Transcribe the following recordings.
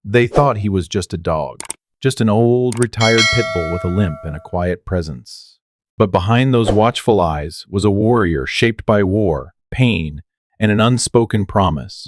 They thought he was just a dog, just an old, retired Pitbull with a limp and a quiet presence. But behind those watchful eyes was a warrior shaped by war, pain, and an unspoken promise.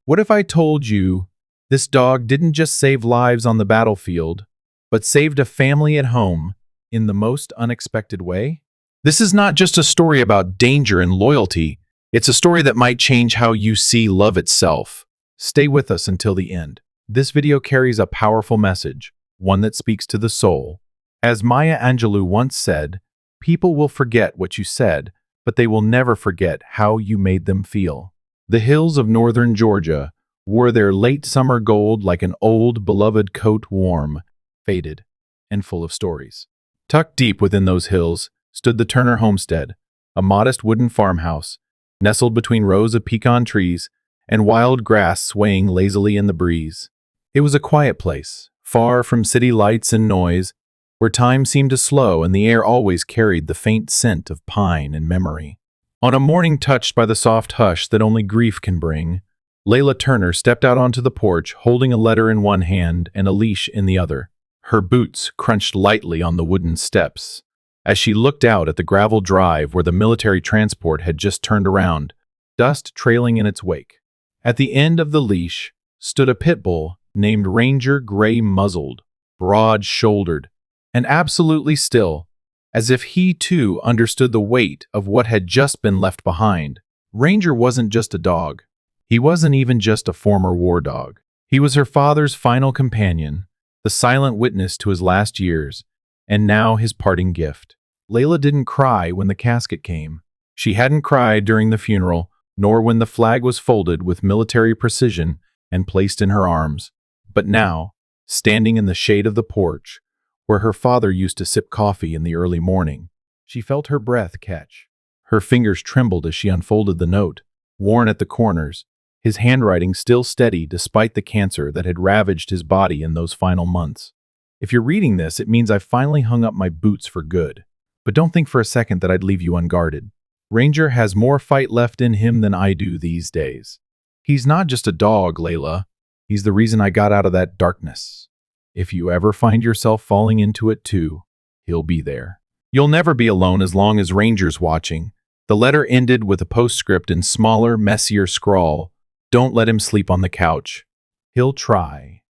What if I told you this dog didn't just save lives on the battlefield, but saved a family at home in the most unexpected way? This is not just a story about danger and loyalty. It's a story that might change how you see love itself. Stay with us until the end. This video carries a powerful message, one that speaks to the soul. As Maya Angelou once said, people will forget what you said, but they will never forget how you made them feel. The hills of northern Georgia wore their late summer gold like an old, beloved coat, warm, faded, and full of stories. Tucked deep within those hills stood the Turner homestead, a modest wooden farmhouse, nestled between rows of pecan trees and wild grass swaying lazily in the breeze. It was a quiet place, far from city lights and noise, where time seemed to slow and the air always carried the faint scent of pine and memory. On a morning touched by the soft hush that only grief can bring, Layla Turner stepped out onto the porch, holding a letter in one hand and a leash in the other. Her boots crunched lightly on the wooden steps as she looked out at the gravel drive where the military transport had just turned around, dust trailing in its wake. At the end of the leash stood a pit bull named Ranger, gray-muzzled, broad-shouldered, and absolutely still, as if he too understood the weight of what had just been left behind. Ranger wasn't just a dog. He wasn't even just a former war dog. He was her father's final companion, the silent witness to his last years, and now his parting gift. Layla didn't cry when the casket came. She hadn't cried during the funeral, nor when the flag was folded with military precision and placed in her arms. But now, standing in the shade of the porch, where her father used to sip coffee in the early morning, she felt her breath catch. Her fingers trembled as she unfolded the note, worn at the corners, his handwriting still steady despite the cancer that had ravaged his body in those final months. If you're reading this, it means I've finally hung up my boots for good. But don't think for a second that I'd leave you unguarded. Ranger has more fight left in him than I do these days. He's not just a dog, Layla. He's the reason I got out of that darkness. If you ever find yourself falling into it too, he'll be there. You'll never be alone as long as Ranger's watching. The letter ended with a postscript in smaller, messier scrawl. Don't let him sleep on the couch. He'll try.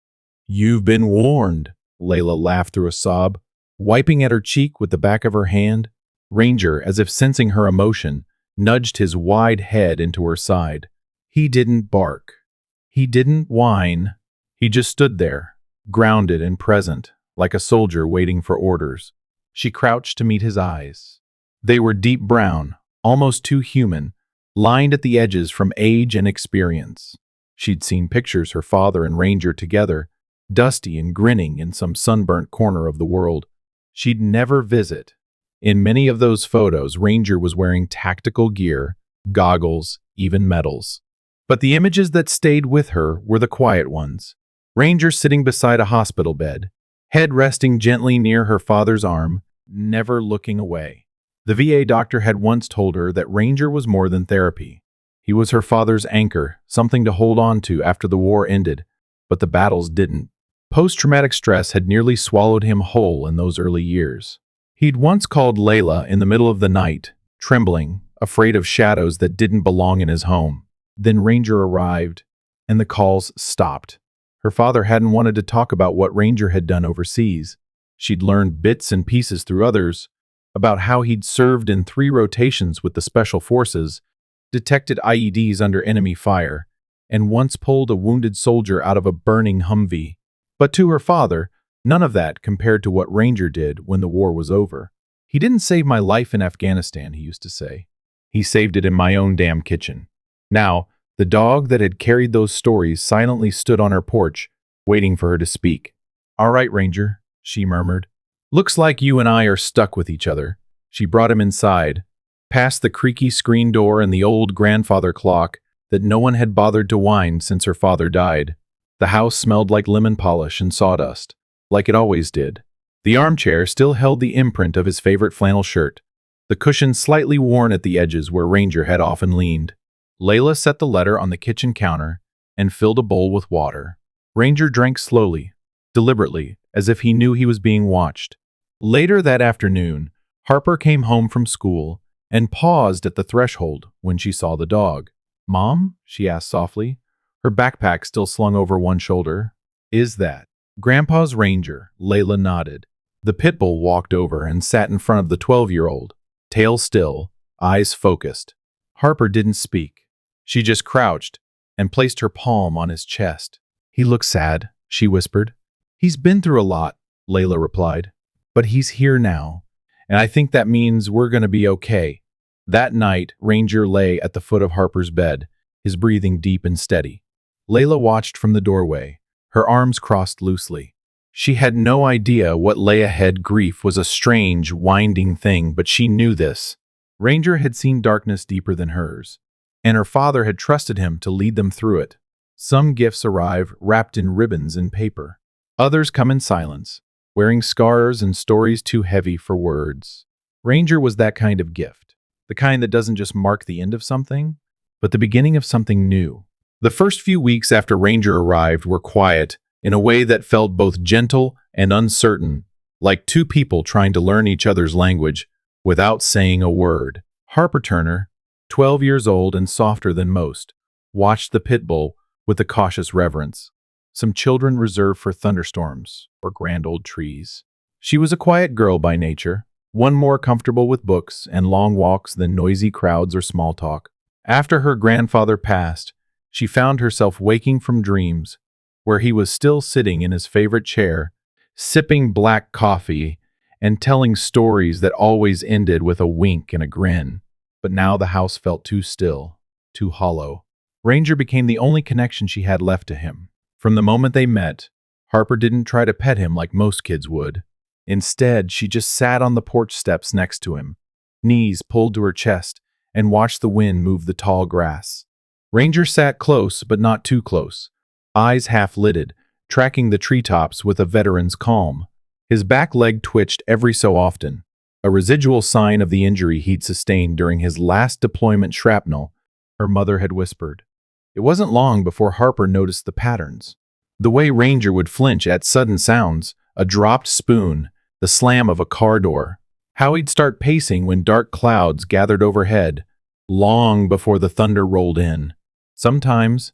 You've been warned, Layla laughed through a sob, wiping at her cheek with the back of her hand. Ranger, as if sensing her emotion, nudged his wide head into her side. He didn't bark. He didn't whine. He just stood there, grounded and present, like a soldier waiting for orders. She crouched to meet his eyes. They were deep brown, almost too human, lined at the edges from age and experience. She'd seen pictures her father and Ranger together, dusty and grinning in some sunburnt corner of the world she'd never visit. In many of those photos, Ranger was wearing tactical gear, goggles, even medals. But the images that stayed with her were the quiet ones. Ranger sitting beside a hospital bed, head resting gently near her father's arm, never looking away. The VA doctor had once told her that Ranger was more than therapy. He was her father's anchor, something to hold on to after the war ended, but the battles didn't. Post-traumatic stress had nearly swallowed him whole in those early years. He'd once called Layla in the middle of the night, trembling, afraid of shadows that didn't belong in his home. Then Ranger arrived, and the calls stopped. Her father hadn't wanted to talk about what Ranger had done overseas. She'd learned bits and pieces through others, about how he'd served in 3 rotations with the Special Forces, detected IEDs under enemy fire, and once pulled a wounded soldier out of a burning Humvee. But to her father, none of that compared to what Ranger did when the war was over. He didn't save my life in Afghanistan, he used to say. He saved it in my own damn kitchen. Now, the dog that had carried those stories silently stood on her porch, waiting for her to speak. All right, Ranger, she murmured. Looks like you and I are stuck with each other. She brought him inside, past the creaky screen door and the old grandfather clock that no one had bothered to wind since her father died. The house smelled like lemon polish and sawdust, like it always did. The armchair still held the imprint of his favorite flannel shirt, the cushion slightly worn at the edges where Ranger had often leaned. Layla set the letter on the kitchen counter and filled a bowl with water. Ranger drank slowly, deliberately, as if he knew he was being watched. Later that afternoon, Harper came home from school and paused at the threshold when she saw the dog. "Mom?" she asked softly, her backpack still slung over one shoulder. "Is that Grandpa's Ranger?" Layla nodded. The Pitbull walked over and sat in front of the 12-year-old, tail still, eyes focused. Harper didn't speak. She just crouched and placed her palm on his chest. "He looks sad," she whispered. "He's been through a lot," Layla replied. "But he's here now, and I think that means we're going to be okay." That night, Ranger lay at the foot of Harper's bed, his breathing deep and steady. Layla watched from the doorway, her arms crossed loosely. She had no idea what lay ahead. Grief was a strange, winding thing, but she knew this. Ranger had seen darkness deeper than hers, and her father had trusted him to lead them through it. Some gifts arrive wrapped in ribbons and paper. Others come in silence, wearing scars and stories too heavy for words. Ranger was that kind of gift, the kind that doesn't just mark the end of something, but the beginning of something new. The first few weeks after Ranger arrived were quiet in a way that felt both gentle and uncertain, like two people trying to learn each other's language without saying a word. Harper Turner, 12 years old and softer than most, watched the Pitbull with a cautious reverence. Some children reserved for thunderstorms or grand old trees. She was a quiet girl by nature, one more comfortable with books and long walks than noisy crowds or small talk. After her grandfather passed, she found herself waking from dreams where he was still sitting in his favorite chair, sipping black coffee and telling stories that always ended with a wink and a grin. But now the house felt too still, too hollow. Ranger became the only connection she had left to him. From the moment they met, Harper didn't try to pet him like most kids would. Instead, she just sat on the porch steps next to him, knees pulled to her chest, and watched the wind move the tall grass. Ranger sat close, but not too close, eyes half-lidded, tracking the treetops with a veteran's calm. His back leg twitched every so often, a residual sign of the injury he'd sustained during his last deployment shrapnel, her mother had whispered. It wasn't long before Harper noticed the patterns. The way Ranger would flinch at sudden sounds, a dropped spoon, the slam of a car door. How he'd start pacing when dark clouds gathered overhead, long before the thunder rolled in. Sometimes,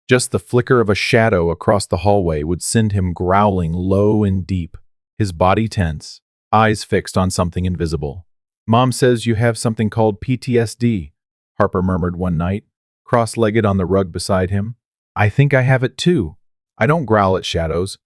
just the flicker of a shadow across the hallway would send him growling low and deep, his body tense, eyes fixed on something invisible. "Mom says you have something called PTSD, Harper murmured one night, cross-legged on the rug beside him. "I think I have it too. I don't growl at shadows,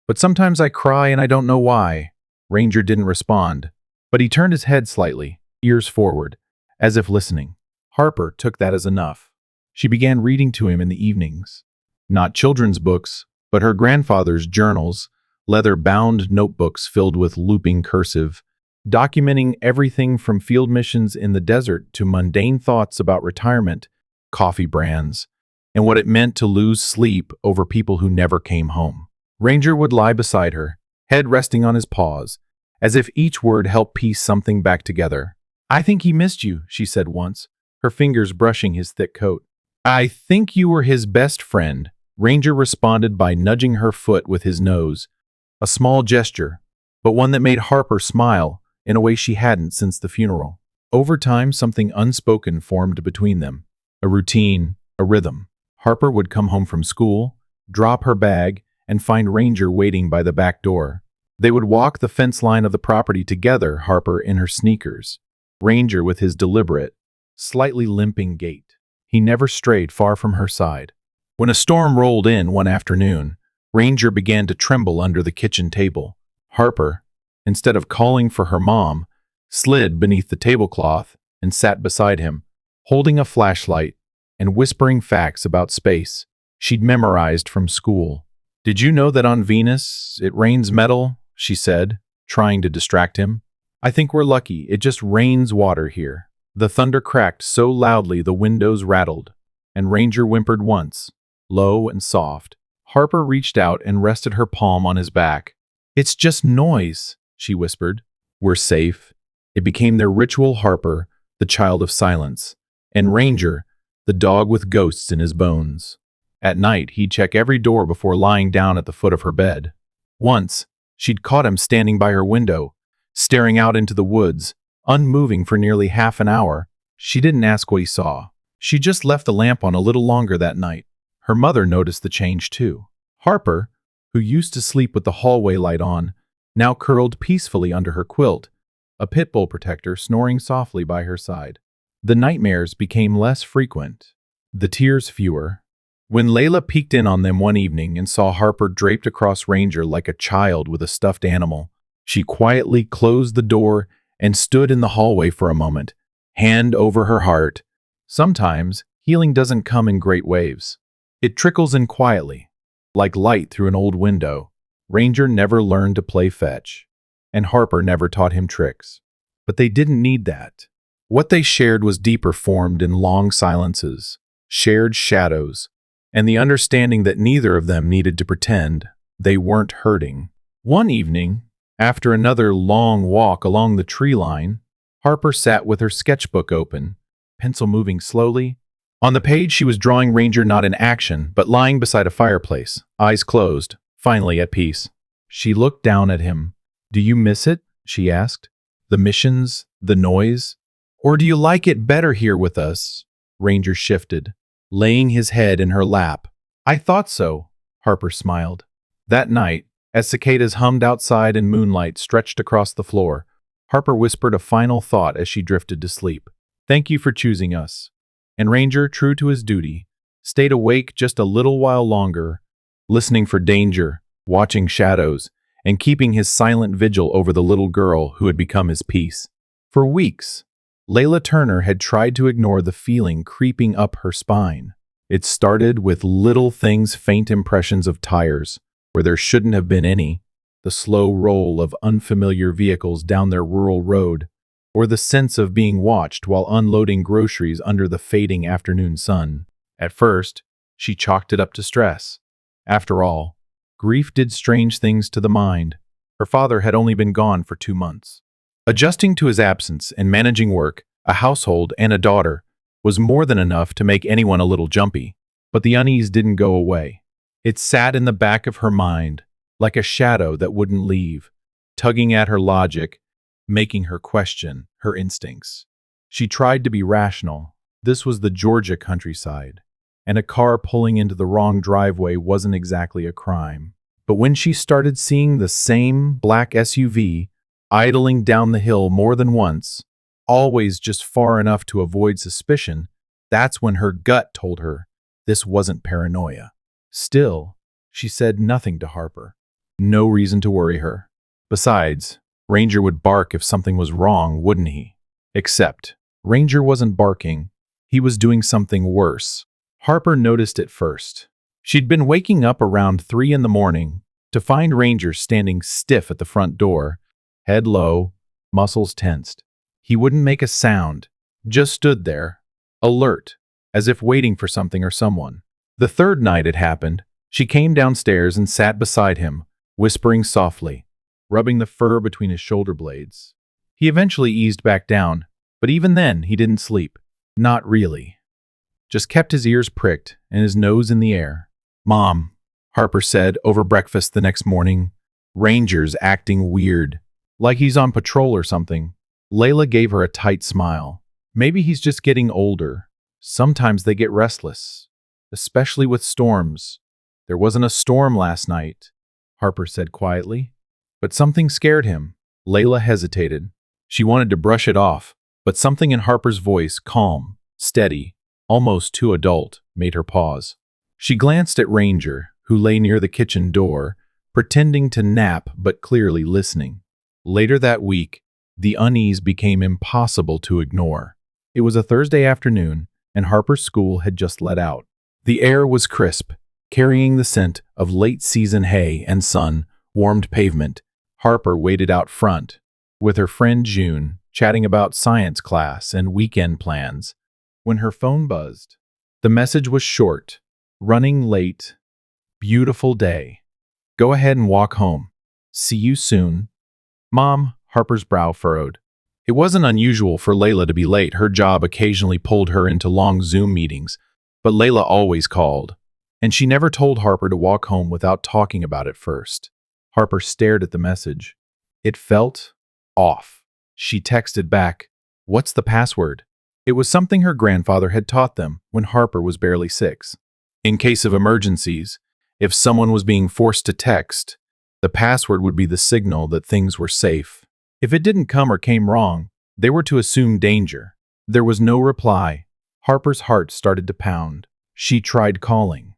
but sometimes I cry and I don't know why." Ranger didn't respond, but he turned his head slightly, ears forward, as if listening. Harper took that as enough. She began reading to him in the evenings. Not children's books, but her grandfather's journals, leather-bound notebooks filled with looping cursive, documenting everything from field missions in the desert to mundane thoughts about retirement, coffee brands, and what it meant to lose sleep over people who never came home. Ranger would lie beside her, head resting on his paws, as if each word helped piece something back together. "I think he missed you," she said once, her fingers brushing his thick coat. "I think you were his best friend," Ranger responded by nudging her foot with his nose, a small gesture, but one that made Harper smile in a way she hadn't since the funeral. Over time, something unspoken formed between them, a routine, a rhythm. Harper would come home from school, drop her bag, and find Ranger waiting by the back door. They would walk the fence line of the property together, Harper in her sneakers, Ranger with his deliberate, slightly limping gait. He never strayed far from her side. When a storm rolled in one afternoon, Ranger began to tremble under the kitchen table. Harper, instead of calling for her mom, slid beneath the tablecloth and sat beside him, holding a flashlight and whispering facts about space she'd memorized from school. "Did you know that on Venus it rains metal?" she said, trying to distract him. "I think we're lucky. It just rains water here." The thunder cracked so loudly the windows rattled, and Ranger whimpered once, low and soft. Harper reached out and rested her palm on his back. "It's just noise," she whispered. "We're safe." It became their ritual. Harper, the child of silence, and Ranger, the dog with ghosts in his bones. At night, he'd check every door before lying down at the foot of her bed. Once, she'd caught him standing by her window, staring out into the woods, unmoving for nearly half an hour. She didn't ask what he saw. She just left the lamp on a little longer that night. Her mother noticed the change too. Harper, who used to sleep with the hallway light on, now curled peacefully under her quilt, a Pitbull protector snoring softly by her side. The nightmares became less frequent, the tears fewer. When Layla peeked in on them one evening and saw Harper draped across Ranger like a child with a stuffed animal, she quietly closed the door and stood in the hallway for a moment, hand over her heart. Sometimes, healing doesn't come in great waves. It trickles in quietly, like light through an old window. Ranger never learned to play fetch, and Harper never taught him tricks. But they didn't need that. What they shared was deeper formed in long silences, shared shadows, and the understanding that neither of them needed to pretend they weren't hurting. One evening, after another long walk along the tree line, Harper sat with her sketchbook open, pencil moving slowly. On the page, she was drawing Ranger not in action, but lying beside a fireplace, eyes closed, finally at peace. She looked down at him. "Do you miss it?" she asked. "The missions, the noise? Or do you like it better here with us?" Ranger shifted, laying his head in her lap. "I thought so," Harper smiled. That night, as cicadas hummed outside and moonlight stretched across the floor, Harper whispered a final thought as she drifted to sleep. "Thank you for choosing us." And Ranger, true to his duty, stayed awake just a little while longer, listening for danger, watching shadows, and keeping his silent vigil over the little girl who had become his peace. For weeks, Layla Turner had tried to ignore the feeling creeping up her spine. It started with little things, faint impressions of tires, where there shouldn't have been any, the slow roll of unfamiliar vehicles down their rural road, or the sense of being watched while unloading groceries under the fading afternoon sun. At first, she chalked it up to stress. After all, grief did strange things to the mind. Her father had only been gone for 2 months. Adjusting to his absence and managing work, a household, and a daughter was more than enough to make anyone a little jumpy. But the unease didn't go away. It sat in the back of her mind, like a shadow that wouldn't leave, tugging at her logic, making her question her instincts. She tried to be rational. This was the Georgia countryside, and a car pulling into the wrong driveway wasn't exactly a crime. But when she started seeing the same black SUV idling down the hill more than once, always just far enough to avoid suspicion, that's when her gut told her this wasn't paranoia. Still, she said nothing to Harper. No reason to worry her. Besides, Ranger would bark if something was wrong, wouldn't he? Except, Ranger wasn't barking. He was doing something worse. Harper noticed it first. She'd been waking up around 3 in the morning to find Ranger standing stiff at the front door, head low, muscles tensed. He wouldn't make a sound, just stood there, alert, as if waiting for something or someone. The third night it happened, she came downstairs and sat beside him, whispering softly, rubbing the fur between his shoulder blades. He eventually eased back down, but even then he didn't sleep. Not really. Just kept his ears pricked and his nose in the air. "Mom," Harper said over breakfast the next morning, "Ranger's acting weird, like he's on patrol or something." Layla gave her a tight smile. "Maybe he's just getting older. Sometimes they get restless, especially with storms." "There wasn't a storm last night," Harper said quietly. "But something scared him." Layla hesitated. She wanted to brush it off, but something in Harper's voice, calm, steady, almost too adult, made her pause. She glanced at Ranger, who lay near the kitchen door, pretending to nap but clearly listening. Later that week, the unease became impossible to ignore. It was a Thursday afternoon, and Harper's school had just let out. The air was crisp, carrying the scent of late-season hay and sun-warmed pavement. Harper waited out front, with her friend June, chatting about science class and weekend plans, when her phone buzzed. The message was short, "Running late. Beautiful day. Go ahead and walk home. See you soon." "Mom," Harper's brow furrowed. It wasn't unusual for Layla to be late. Her job occasionally pulled her into long Zoom meetings, but Layla always called. and she never told Harper to walk home without talking about it first. Harper stared at the message. It felt off. She texted back, "What's the password?" It was something her grandfather had taught them when Harper was barely 6. In case of emergencies, if someone was being forced to text, the password would be the signal that things were safe. If it didn't come or came wrong, they were to assume danger. There was no reply. Harper's heart started to pound. She tried calling.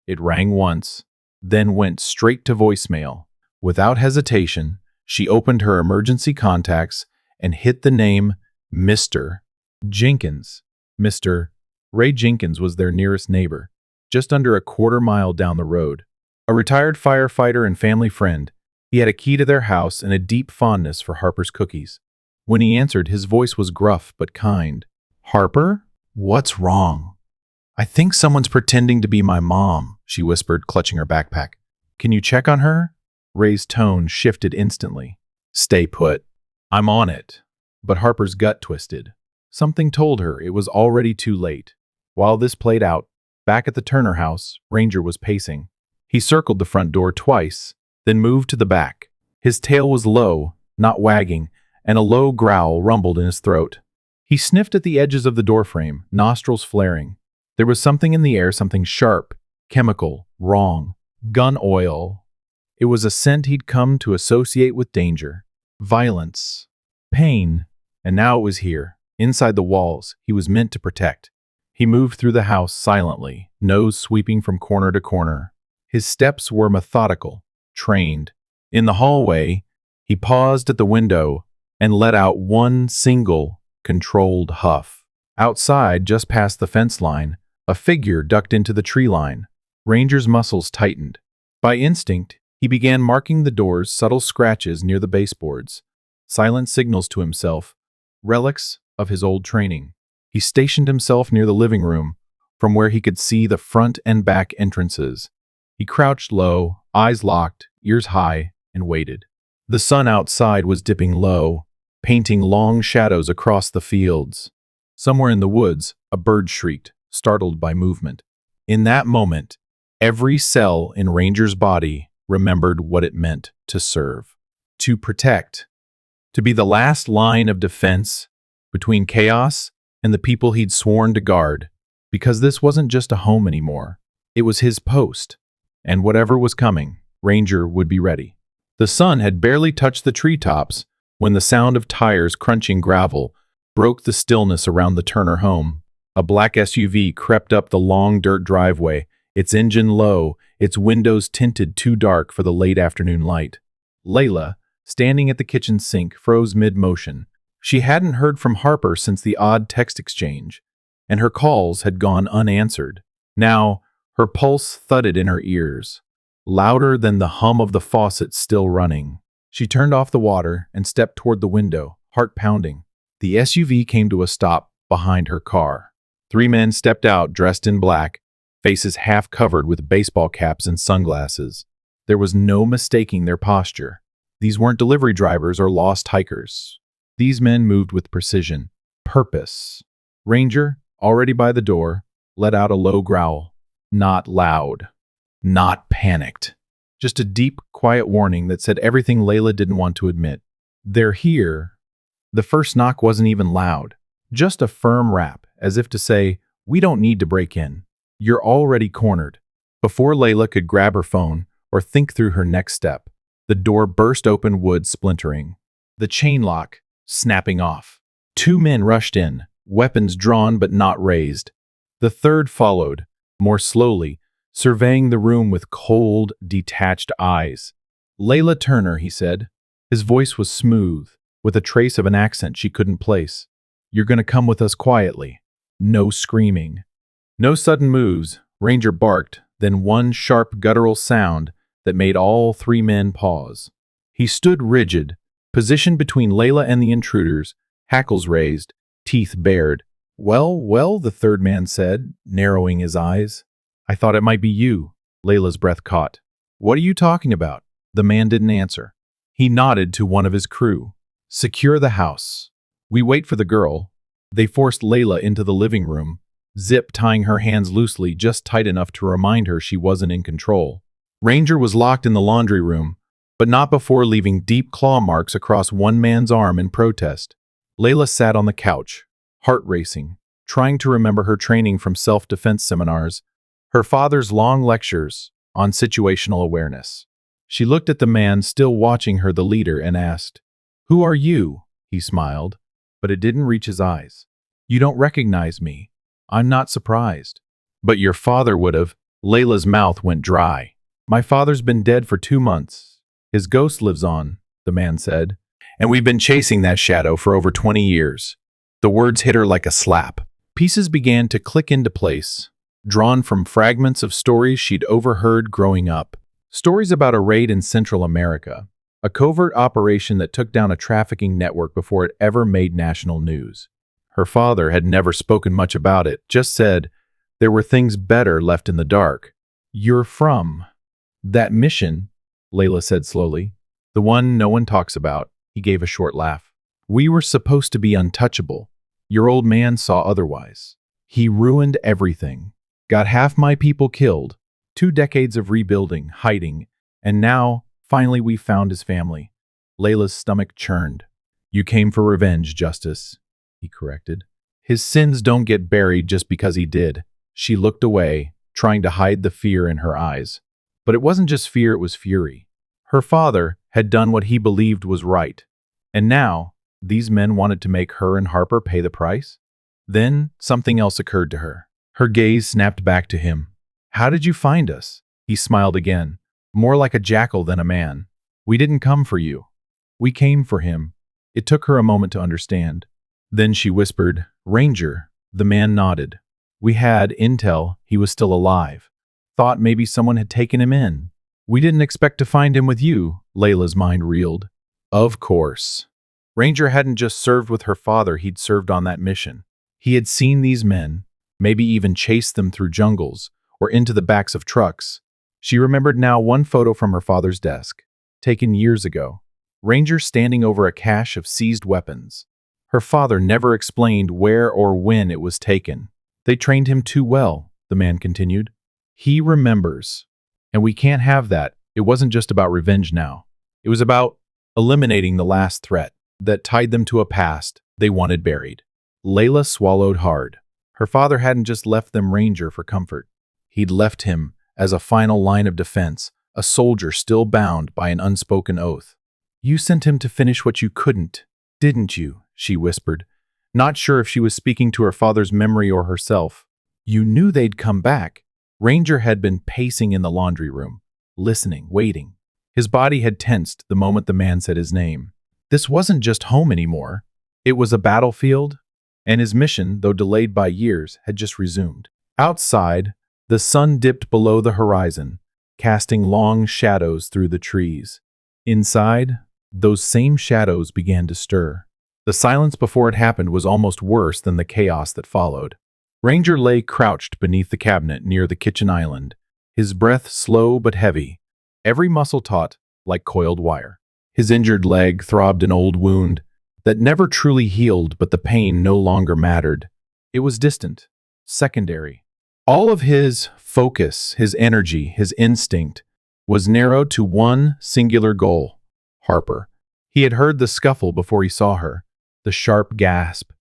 It rang once, then went straight to voicemail. Without hesitation, she opened her emergency contacts and hit the name Mr. Jenkins. Mr. Ray Jenkins was their nearest neighbor, just under a quarter-mile down the road. A retired firefighter and family friend, he had a key to their house and a deep fondness for Harper's cookies. When he answered, his voice was gruff but kind. "Harper? What's wrong?" "I think someone's pretending to be my mom," she whispered, clutching her backpack. "Can you check on her?" Ray's tone shifted instantly. "Stay put. I'm on it." But Harper's gut twisted. Something told her it was already too late. While this played out, back at the Turner house, Ranger was pacing. He circled the front door twice, then moved to the back. His tail was low, not wagging, and a low growl rumbled in his throat. He sniffed at the edges of the doorframe, nostrils flaring. There was something in the air, something sharp, chemical, wrong. Gun oil. It was a scent he'd come to associate with danger, violence, pain, and now it was here, inside the walls he was meant to protect. He moved through the house silently, nose sweeping from corner to corner. His steps were methodical, trained. In the hallway, he paused at the window and let out one single, controlled huff. Outside, just past the fence line, a figure ducked into the tree line. Ranger's muscles tightened. By instinct, he began marking the door's subtle scratches near the baseboards, silent signals to himself, relics of his old training. He stationed himself near the living room, from where he could see the front and back entrances. He crouched low, eyes locked, ears high, and waited. The sun outside was dipping low, painting long shadows across the fields. Somewhere in the woods, a bird shrieked, startled by movement. In that moment, every cell in Ranger's body remembered what it meant to serve, to protect, to be the last line of defense between chaos and the people he'd sworn to guard, because this wasn't just a home anymore. It was his post, and whatever was coming, Ranger would be ready. The sun had barely touched the treetops when the sound of tires crunching gravel broke the stillness around the Turner home. A black SUV crept up the long dirt driveway, its engine low, its windows tinted too dark for the late afternoon light. Layla, standing at the kitchen sink, froze mid-motion. She hadn't heard from Harper since the odd text exchange, and her calls had gone unanswered. Now, her pulse thudded in her ears, louder than the hum of the faucet still running. She turned off the water and stepped toward the window, heart pounding. The SUV came to a stop behind her car. 3 men stepped out dressed in black, faces half covered with baseball caps and sunglasses. There was no mistaking their posture. These weren't delivery drivers or lost hikers. These men moved with precision, purpose. Ranger, already by the door, let out a low growl. Not loud. Not panicked. Just a deep, quiet warning that said everything Layla didn't want to admit. "They're here." The first knock wasn't even loud. Just a firm rap, as if to say, "We don't need to break in. You're already cornered." Before Layla could grab her phone or think through her next step, the door burst open, wood splintering. The chain lock snapping off. 2 men rushed in, weapons drawn but not raised. The third followed, more slowly, surveying the room with cold, detached eyes. "Layla Turner," he said. His voice was smooth, with a trace of an accent she couldn't place. "You're going to come with us quietly. No screaming." No sudden moves. Ranger barked, then one sharp guttural sound that made all 3 men pause. He stood rigid, positioned between Layla and the intruders, hackles raised, teeth bared. Well, the third man said, narrowing his eyes. "I thought it might be you." Layla's breath caught. "What are you talking about?" The man didn't answer. He nodded to one of his crew. "Secure the house. We wait for the girl." They forced Layla into the living room, Zip tying her hands loosely, just tight enough to remind her she wasn't in control. Ranger was locked in the laundry room, but not before leaving deep claw marks across one man's arm in protest. Layla sat on the couch, heart racing, trying to remember her training from self-defense seminars, her father's long lectures on situational awareness. She looked at the man still watching her, the leader, and asked, "Who are you?" He smiled, but it didn't reach his eyes. "You don't recognize me. I'm not surprised." "But your father would have." Layla's mouth went dry. "My father's been dead for 2 months. His ghost lives on," the man said. "And we've been chasing that shadow for over 20 years. The words hit her like a slap. Pieces began to click into place, drawn from fragments of stories she'd overheard growing up. Stories about a raid in Central America, a covert operation that took down a trafficking network before it ever made national news. Her father had never spoken much about it, just said there were things better left in the dark. "You're from that mission," Layla said slowly. "The one no one talks about." He gave a short laugh. "We were supposed to be untouchable. Your old man saw otherwise. He ruined everything. Got half my people killed. 2 decades of rebuilding, hiding, and now, finally, we found his family." Layla's stomach churned. "You came for revenge, Justice," he corrected. "His sins don't get buried just because he did." She looked away, trying to hide the fear in her eyes. But it wasn't just fear, it was fury. Her father had done what he believed was right. And now, these men wanted to make her and Harper pay the price? Then, something else occurred to her. Her gaze snapped back to him. "How did you find us?" He smiled again, more like a jackal than a man. "We didn't come for you. We came for him." It took her a moment to understand. Then she whispered, "Ranger." The man nodded. "We had intel he was still alive. Thought maybe someone had taken him in. We didn't expect to find him with you." Layla's mind reeled. Of course. Ranger hadn't just served with her father, he'd served on that mission. He had seen these men, maybe even chased them through jungles or into the backs of trucks. She remembered now one photo from her father's desk, taken years ago. Ranger standing over a cache of seized weapons. Her father never explained where or when it was taken. "They trained him too well," the man continued. "He remembers. And we can't have that." It wasn't just about revenge now. It was about eliminating the last threat that tied them to a past they wanted buried. Layla swallowed hard. Her father hadn't just left them Ranger for comfort. He'd left him as a final line of defense, a soldier still bound by an unspoken oath. "You sent him to finish what you couldn't, didn't you?" she whispered, not sure if she was speaking to her father's memory or herself. "You knew they'd come back." Ranger had been pacing in the laundry room, listening, waiting. His body had tensed the moment the man said his name. This wasn't just home anymore. It was a battlefield, and his mission, though delayed by years, had just resumed. Outside, the sun dipped below the horizon, casting long shadows through the trees. Inside, those same shadows began to stir. The silence before it happened was almost worse than the chaos that followed. Ranger lay crouched beneath the cabinet near the kitchen island, his breath slow but heavy, every muscle taut like coiled wire. His injured leg throbbed an old wound that never truly healed, but the pain no longer mattered. It was distant, secondary. All of his focus, his energy, his instinct was narrowed to one singular goal: Harper. He had heard the scuffle before he saw her, the sharp gasp,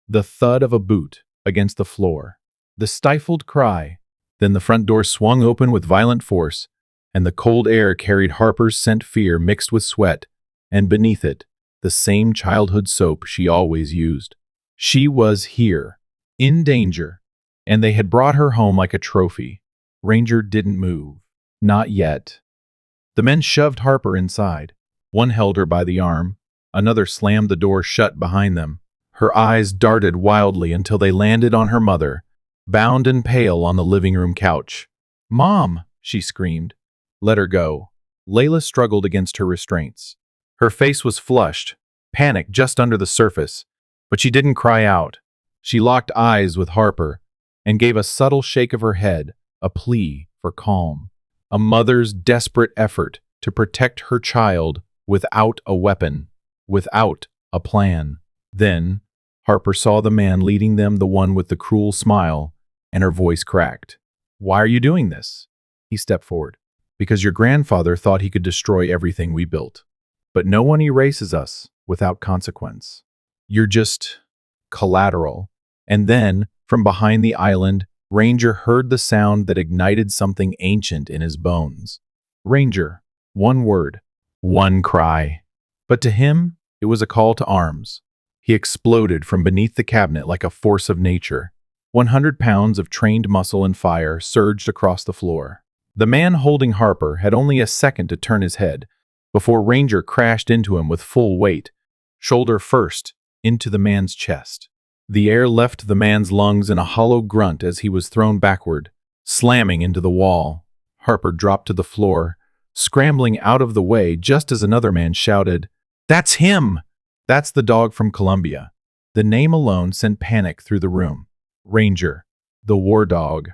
the thud of a boot against the floor, the stifled cry. Then the front door swung open with violent force, and the cold air carried Harper's scent, fear mixed with sweat, and beneath it, the same childhood soap she always used. She was here, in danger, and they had brought her home like a trophy. Ranger didn't move. Not yet. The men shoved Harper inside. One held her by the arm. Another slammed the door shut behind them. Her eyes darted wildly until they landed on her mother, bound and pale on the living room couch. "Mom!" she screamed. "Let her go." Layla struggled against her restraints. Her face was flushed, panic just under the surface, but she didn't cry out. She locked eyes with Harper and gave a subtle shake of her head, a plea for calm. A mother's desperate effort to protect her child without a weapon, without a plan. Then, Harper saw the man leading them, the one with the cruel smile, and her voice cracked. "Why are you doing this?" He stepped forward. "Because your grandfather thought he could destroy everything we built. But no one erases us without consequence. You're just collateral." And then, from behind the island, Ranger heard the sound that ignited something ancient in his bones. Ranger, one word, one cry. But to him, it was a call to arms. He exploded from beneath the cabinet like a force of nature. 100 pounds of trained muscle and fire surged across the floor. The man holding Harper had only a second to turn his head before Ranger crashed into him with full weight, shoulder first, into the man's chest. The air left the man's lungs in a hollow grunt as he was thrown backward, slamming into the wall. Harper dropped to the floor, scrambling out of the way just as another man shouted, "That's him! That's the dog from Colombia." The name alone sent panic through the room. Ranger, the war dog.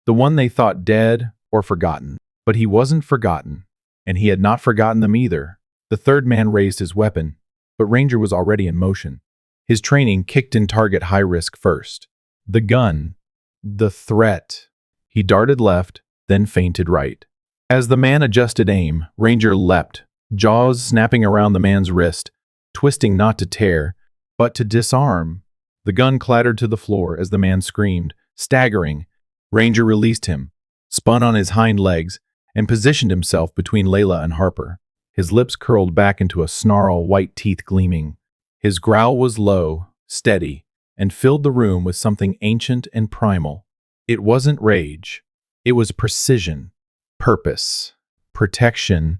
The one they thought dead or forgotten. But he wasn't forgotten, and he had not forgotten them either. The third man raised his weapon, but Ranger was already in motion. His training kicked in target high risk first. The gun. The threat. He darted left, then feinted right. As the man adjusted aim, Ranger leapt, jaws snapping around the man's wrist, twisting not to tear, but to disarm. The gun clattered to the floor as the man screamed, staggering. Ranger released him, spun on his hind legs, and positioned himself between Layla and Harper. His lips curled back into a snarl, white teeth gleaming. His growl was low, steady, and filled the room with something ancient and primal. It wasn't rage. It was precision, purpose, protection.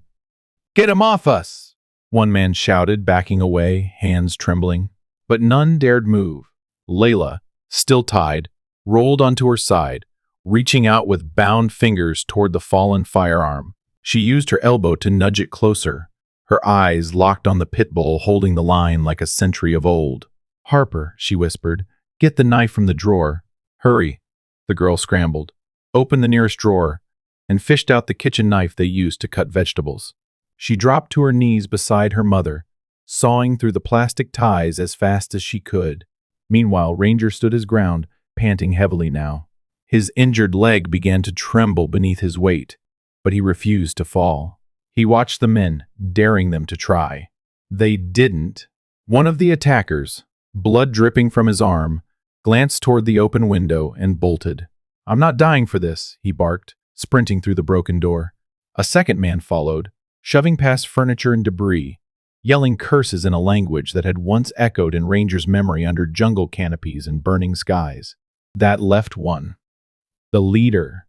"Get him off us!" one man shouted, backing away, hands trembling. But none dared move. Layla, still tied, rolled onto her side, reaching out with bound fingers toward the fallen firearm. She used her elbow to nudge it closer, her eyes locked on the Pitbull holding the line like a sentry of old. "Harper," she whispered, "get the knife from the drawer." "Hurry." The girl scrambled, opened the nearest drawer, and fished out the kitchen knife they used to cut vegetables. She dropped to her knees beside her mother, sawing through the plastic ties as fast as she could. Meanwhile, Ranger stood his ground, panting heavily now. His injured leg began to tremble beneath his weight, but he refused to fall. He watched the men, daring them to try. They didn't. One of the attackers, blood dripping from his arm, glanced toward the open window and bolted. "I'm not dying for this," he barked, sprinting through the broken door. A second man followed, shoving past furniture and debris, yelling curses in a language that had once echoed in Ranger's memory under jungle canopies and burning skies. That left one. The leader.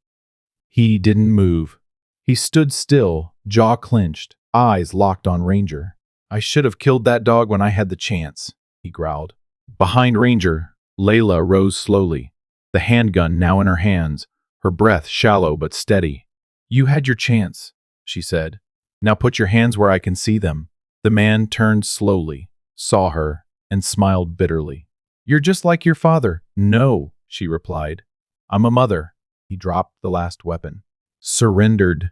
He didn't move. He stood still, jaw clenched, eyes locked on Ranger. "I should have killed that dog when I had the chance," he growled. Behind Ranger, Layla rose slowly, the handgun now in her hands, her breath shallow but steady. "You had your chance," she said. "Now put your hands where I can see them." The man turned slowly, saw her, and smiled bitterly. "You're just like your father." "No," she replied. "I'm a mother." He dropped the last weapon. Surrendered.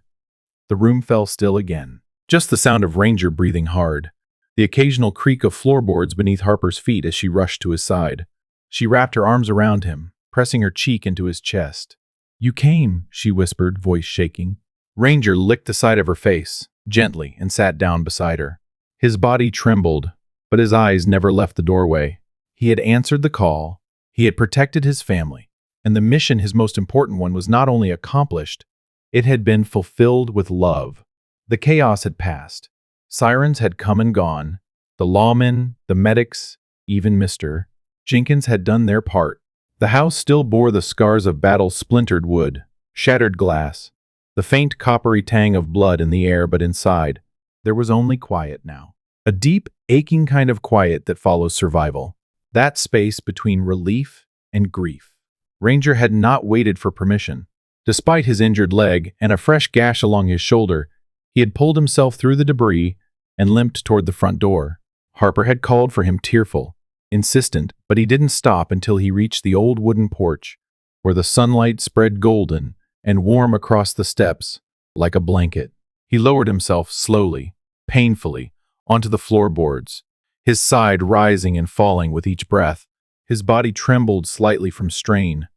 The room fell still again. Just the sound of Ranger breathing hard, the occasional creak of floorboards beneath Harper's feet as she rushed to his side. She wrapped her arms around him, pressing her cheek into his chest. "You came," she whispered, voice shaking. Ranger licked the side of her face, gently, and sat down beside her. His body trembled, but his eyes never left the doorway. He had answered the call, he had protected his family, and the mission, his most important one, was not only accomplished, it had been fulfilled with love. The chaos had passed. Sirens had come and gone. The lawmen, the medics, even Mr. Jenkins had done their part. The house still bore the scars of battle's splintered wood, shattered glass, the faint coppery tang of blood in the air, but inside, there was only quiet now. A deep, aching kind of quiet that follows survival. That space between relief and grief. Ranger had not waited for permission. Despite his injured leg and a fresh gash along his shoulder, he had pulled himself through the debris and limped toward the front door. Harper had called for him, tearful, insistent, but he didn't stop until he reached the old wooden porch, where the sunlight spread golden and warm across the steps like a blanket. He lowered himself slowly, painfully, onto the floorboards, his side rising and falling with each breath. His body trembled slightly from strain,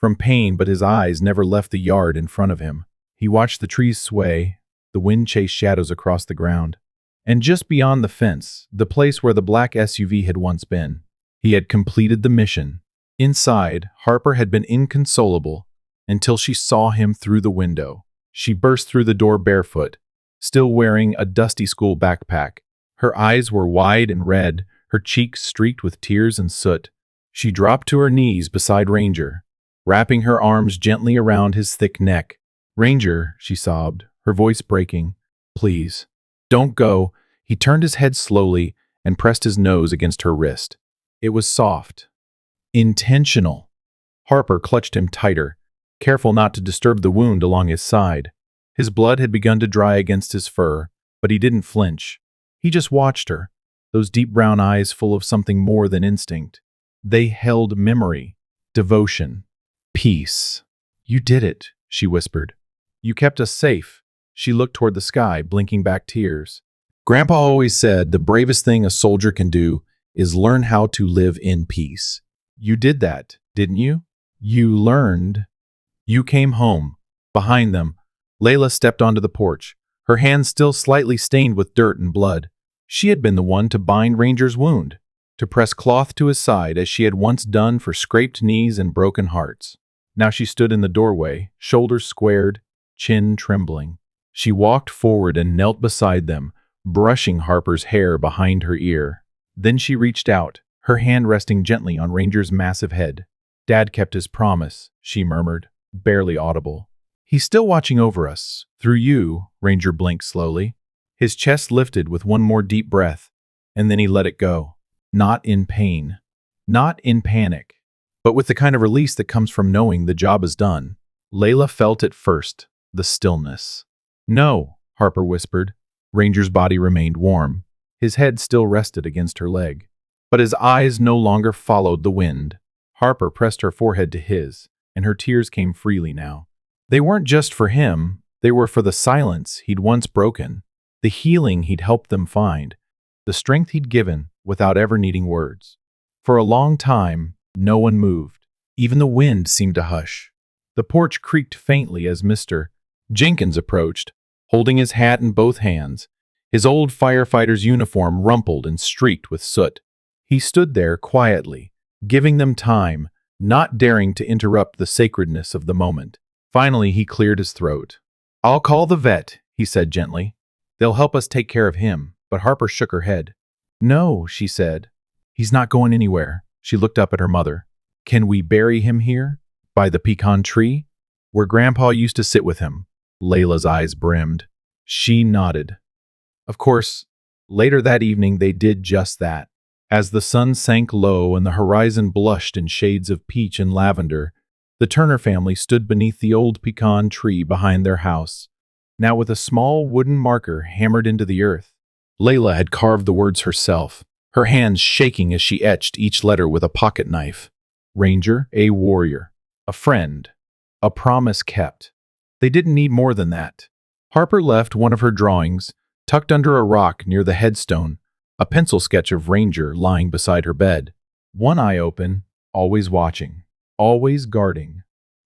from pain, but his eyes never left the yard in front of him. He watched the trees sway, the wind chase shadows across the ground. And just beyond the fence, the place where the black SUV had once been. He had completed the mission. Inside, Harper had been inconsolable until she saw him through the window. She burst through the door barefoot, still wearing a dusty school backpack. Her eyes were wide and red, her cheeks streaked with tears and soot. She dropped to her knees beside Ranger, wrapping her arms gently around his thick neck. "Ranger," she sobbed, her voice breaking, "please, don't go." He turned his head slowly and pressed his nose against her wrist. It was soft, intentional. Harper clutched him tighter, careful not to disturb the wound along his side. His blood had begun to dry against his fur, but he didn't flinch. He just watched her, those deep brown eyes full of something more than instinct. They held memory, devotion, peace. "You did it," she whispered. "You kept us safe." She looked toward the sky, blinking back tears. "Grandpa always said the bravest thing a soldier can do is learn how to live in peace. You did that, didn't you? You learned." You came home. Behind them, Layla stepped onto the porch, her hands still slightly stained with dirt and blood. She had been the one to bind Ranger's wound, to press cloth to his side as she had once done for scraped knees and broken hearts. Now she stood in the doorway, shoulders squared, chin trembling. She walked forward and knelt beside them, brushing Harper's hair behind her ear. Then she reached out, her hand resting gently on Ranger's massive head. "Dad kept his promise," she murmured, barely audible. "He's still watching over us. Through you," Ranger blinked slowly. His chest lifted with one more deep breath, and then he let it go. Not in pain, not in panic, but with the kind of release that comes from knowing the job is done. Layla felt it first, the stillness. "No," Harper whispered. Ranger's body remained warm. His head still rested against her leg. But his eyes no longer followed the wind. Harper pressed her forehead to his, and her tears came freely now. They weren't just for him, they were for the silence he'd once broken, the healing he'd helped them find, the strength he'd given without ever needing words. For a long time, no one moved. Even the wind seemed to hush. The porch creaked faintly as Mr. Jenkins approached, holding his hat in both hands, his old firefighter's uniform rumpled and streaked with soot. He stood there quietly, giving them time, not daring to interrupt the sacredness of the moment. Finally, he cleared his throat. "I'll call the vet," he said gently. "They'll help us take care of him." But Harper shook her head. "No," she said. "He's not going anywhere." She looked up at her mother. "Can we bury him here? By the pecan tree? Where Grandpa used to sit with him?" Layla's eyes brimmed. She nodded. Of course, later that evening they did just that. As the sun sank low and the horizon blushed in shades of peach and lavender, the Turner family stood beneath the old pecan tree behind their house, now with a small wooden marker hammered into the earth. Layla had carved the words herself, her hands shaking as she etched each letter with a pocket knife. Ranger, a warrior, a friend, a promise kept. They didn't need more than that. Harper left one of her drawings, tucked under a rock near the headstone, a pencil sketch of Ranger lying beside her bed, one eye open, always watching, always guarding.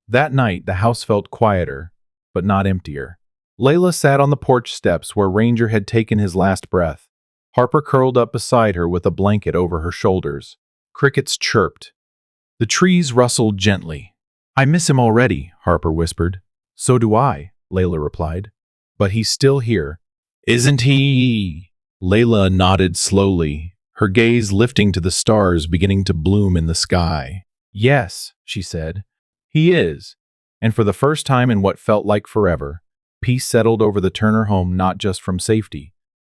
That night, the house felt quieter, but not emptier. Layla sat on the porch steps where Ranger had taken his last breath. Harper curled up beside her with a blanket over her shoulders. Crickets chirped. The trees rustled gently. "I miss him already," Harper whispered. "So do I," Layla replied. "But he's still here." "Isn't he?" Layla nodded slowly, her gaze lifting to the stars beginning to bloom in the sky. "Yes," she said, "he is." And for the first time in what felt like forever, peace settled over the Turner home, not just from safety,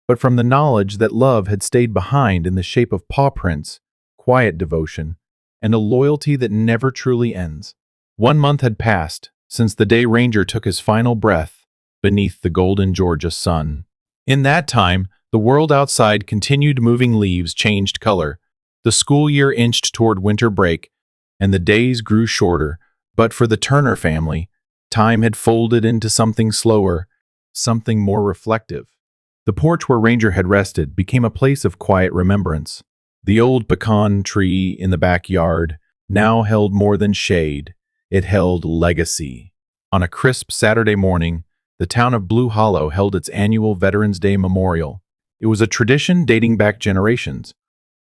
but from the knowledge that love had stayed behind in the shape of paw prints, quiet devotion, and a loyalty that never truly ends. 1 month had passed since the day Ranger took his final breath beneath the golden Georgia sun. In that time, the world outside continued moving, leaves changed color, the school year inched toward winter break, and the days grew shorter. But for the Turner family, time had folded into something slower, something more reflective. The porch where Ranger had rested became a place of quiet remembrance. The old pecan tree in the backyard now held more than shade. It held legacy. On a crisp Saturday morning, the town of Blue Hollow held its annual Veterans Day Memorial. It was a tradition dating back generations,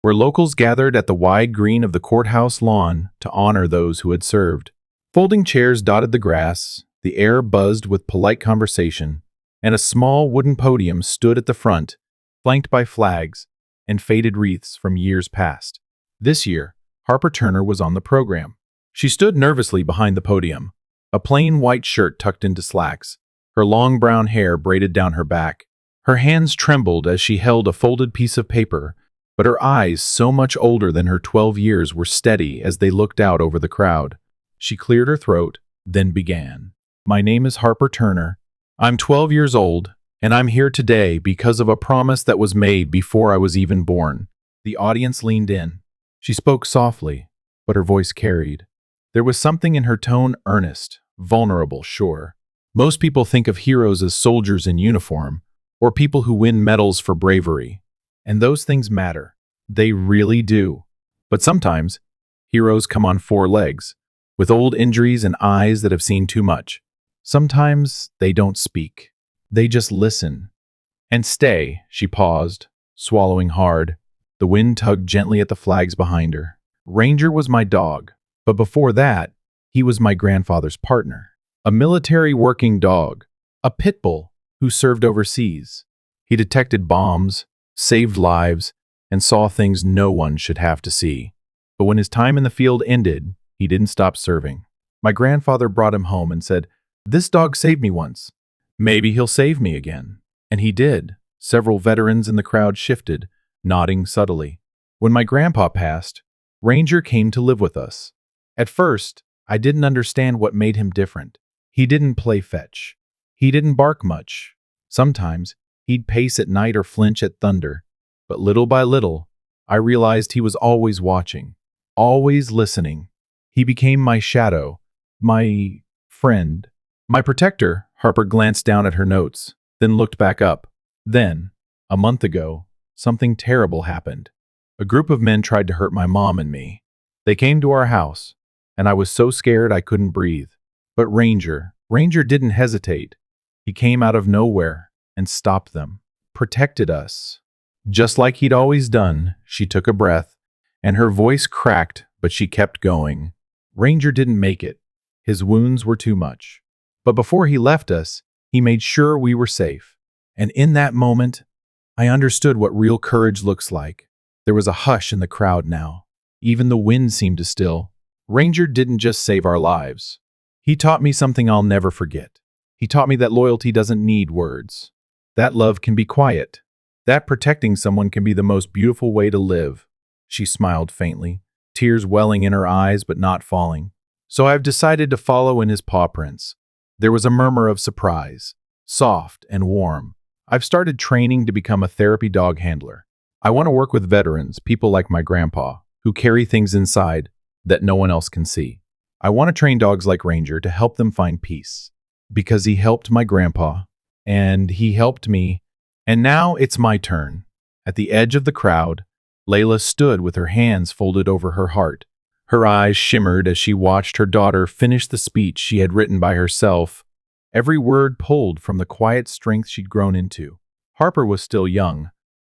where locals gathered at the wide green of the courthouse lawn to honor those who had served. Folding chairs dotted the grass, the air buzzed with polite conversation, and a small wooden podium stood at the front, flanked by flags and faded wreaths from years past. This year, Harper Turner was on the program. She stood nervously behind the podium, a plain white shirt tucked into slacks, her long brown hair braided down her back. Her hands trembled as she held a folded piece of paper, but her eyes, so much older than her 12 years, were steady as they looked out over the crowd. She cleared her throat, then began. "My name is Harper Turner. I'm 12 years old, and I'm here today because of a promise that was made before I was even born." The audience leaned in. She spoke softly, but her voice carried. There was something in her tone earnest, vulnerable, sure. Most people think of heroes as soldiers in uniform, or people who win medals for bravery. And those things matter. They really do. But sometimes, heroes come on four legs, with old injuries and eyes that have seen too much. Sometimes they don't speak. They just listen. "And stay," she paused, swallowing hard. The wind tugged gently at the flags behind her. "Ranger was my dog, but before that, he was my grandfather's partner. A military working dog, a Pitbull who served overseas. He detected bombs, saved lives, and saw things no one should have to see. But when his time in the field ended, he didn't stop serving. My grandfather brought him home and said, 'This dog saved me once. Maybe he'll save me again.' And he did." Several veterans in the crowd shifted, nodding subtly. "When my grandpa passed, Ranger came to live with us. At first, I didn't understand what made him different. He didn't play fetch. He didn't bark much. Sometimes, he'd pace at night or flinch at thunder. But little by little, I realized he was always watching, always listening. He became my shadow, my friend, my protector." Harper glanced down at her notes, then looked back up. "Then, a month ago, something terrible happened. A group of men tried to hurt my mom and me. They came to our house, and I was so scared I couldn't breathe. But Ranger didn't hesitate. He came out of nowhere and stopped them, protected us. Just like he'd always done." She took a breath, and her voice cracked, but she kept going. "Ranger didn't make it. His wounds were too much. But before he left us, he made sure we were safe. And in that moment, I understood what real courage looks like." There was a hush in the crowd now. Even the wind seemed to still. "Ranger didn't just save our lives. He taught me something I'll never forget. He taught me that loyalty doesn't need words. That love can be quiet. That protecting someone can be the most beautiful way to live." She smiled faintly, tears welling in her eyes but not falling. "So I've decided to follow in his paw prints." There was a murmur of surprise, soft and warm. "I've started training to become a therapy dog handler. I want to work with veterans, people like my grandpa, who carry things inside that no one else can see. I want to train dogs like Ranger to help them find peace. Because he helped my grandpa, and he helped me, and now it's my turn." At the edge of the crowd, Layla stood with her hands folded over her heart. Her eyes shimmered as she watched her daughter finish the speech she had written by herself, every word pulled from the quiet strength she'd grown into. Harper was still young,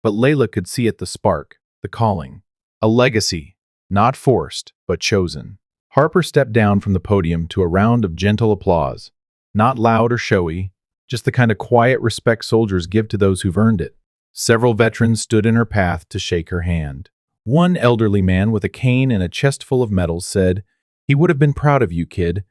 but Layla could see it, the spark, the calling. A legacy, not forced, but chosen. Harper stepped down from the podium to a round of gentle applause. Not loud or showy, just the kind of quiet respect soldiers give to those who've earned it. Several veterans stood in her path to shake her hand. One elderly man with a cane and a chest full of medals said, "He would have been proud of you, kid.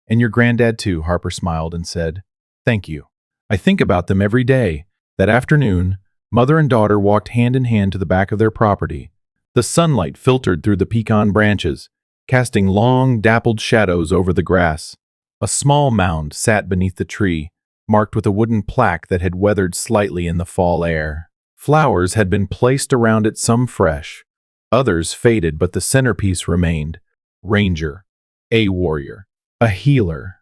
And your granddad too," Harper smiled and said, "Thank you. I think about them every day." That afternoon, mother and daughter walked hand in hand to the back of their property. The sunlight filtered through the pecan branches, casting long, dappled shadows over the grass. A small mound sat beneath the tree, marked with a wooden plaque that had weathered slightly in the fall air. Flowers had been placed around it, some fresh, others faded, but the centerpiece remained. Ranger, a warrior, a healer,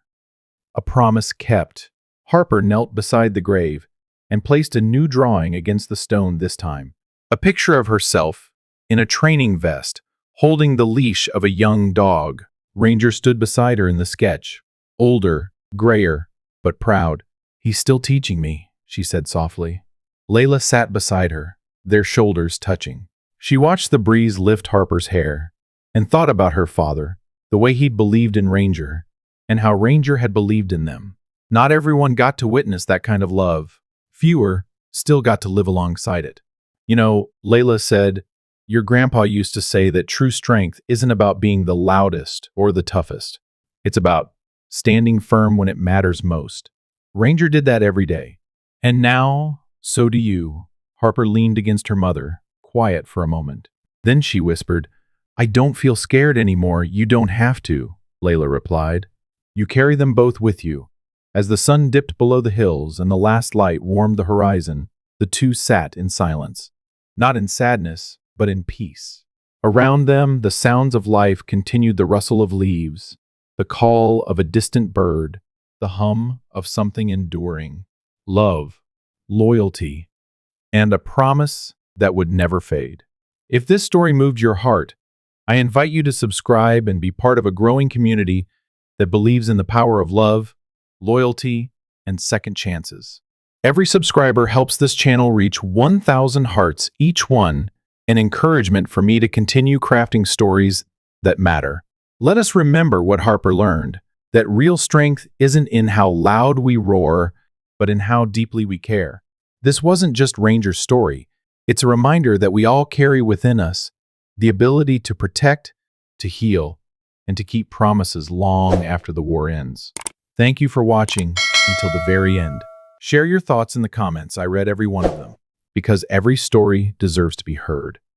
a promise kept. Harper knelt beside the grave and placed a new drawing against the stone this time. A picture of herself, in a training vest, holding the leash of a young dog. Ranger stood beside her in the sketch, older, grayer, but proud. "He's still teaching me," she said softly. Layla sat beside her, their shoulders touching. She watched the breeze lift Harper's hair and thought about her father, the way he'd believed in Ranger, and how Ranger had believed in them. Not everyone got to witness that kind of love. Fewer still got to live alongside it. "You know," Layla said, "your grandpa used to say that true strength isn't about being the loudest or the toughest. It's about standing firm when it matters most." Ranger did that every day. And now, so do you. Harper leaned against her mother, quiet for a moment. Then she whispered, "I don't feel scared anymore. You don't have to," Layla replied. "You carry them both with you." As the sun dipped below the hills and the last light warmed the horizon, the two sat in silence. Not in sadness, but in peace. Around them, the sounds of life continued: the rustle of leaves, the call of a distant bird, the hum of something enduring, love, loyalty, and a promise that would never fade. If this story moved your heart, I invite you to subscribe and be part of a growing community that believes in the power of love, loyalty, and second chances. Every subscriber helps this channel reach 1,000 hearts, each one an encouragement for me to continue crafting stories that matter. Let us remember what Harper learned, that real strength isn't in how loud we roar, but in how deeply we care. This wasn't just Ranger's story. It's a reminder that we all carry within us the ability to protect, to heal, and to keep promises long after the war ends. Thank you for watching until the very end. Share your thoughts in the comments. I read every one of them, because every story deserves to be heard.